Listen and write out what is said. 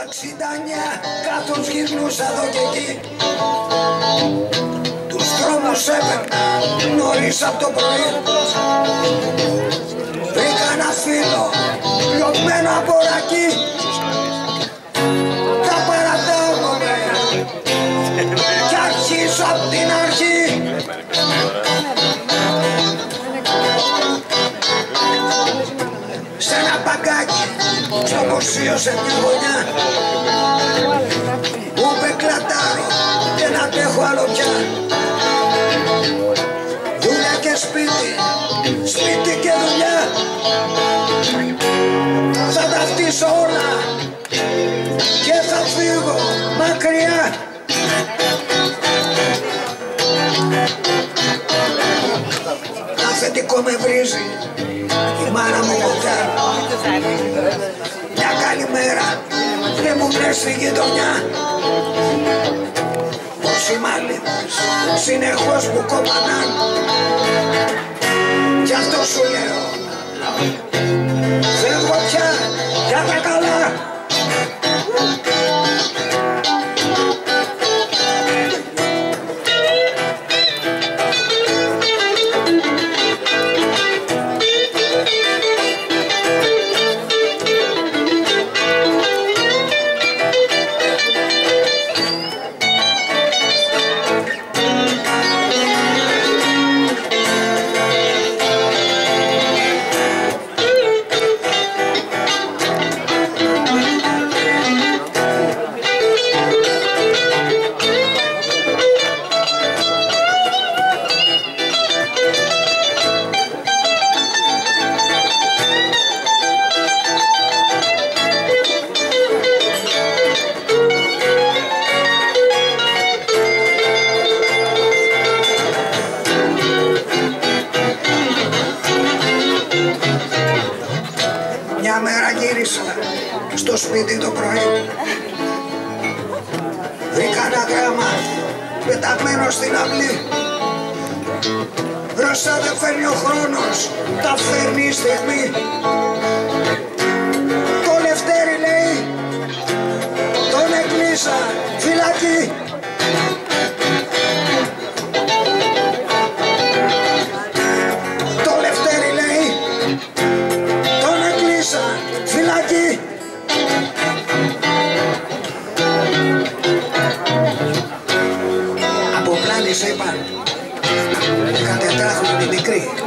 69 κάτω γυρνούσα εδώ και εκεί. Τους δρόμους έπαιρνα νωρίς απ' το πρωί. Βρήκα ένα φίλο λιωμένο από ρακί. Τα παρατάγομαι κι αρχίζω απ' την αρχή. Σ' ένα παγκάκι στο μουσείο σε μια γωνιά μου είπε κλατάρω και να τρέχω άλλο πια. Δουλειά και σπίτι, σπίτι και δουλειά, θα τα φτύσω όλα και θα φύγω μακριά. Αφεντικό με βρίζει η μάνα μου ποτέ. Μια καλημέρα δεν μου λες στη γειτονιά. Όσοι μάλιδες συνεχώς μου κομμανάν, κι αυτό σου λέω φεύγω πια για τα καλά. Μια μέρα γύρισα στο σπίτι το πρωί. Βρήκα ένα γράμμα πεταγμένο στην αυλή. Μπροστά δεν φέρνει ο χρόνος, τα φέρνει η στιγμή. Το Λευτέρη λέει, τον έκλεισα φυλακή. Φυλακή. Από πλάνης είπαν 14χρονη μικρή.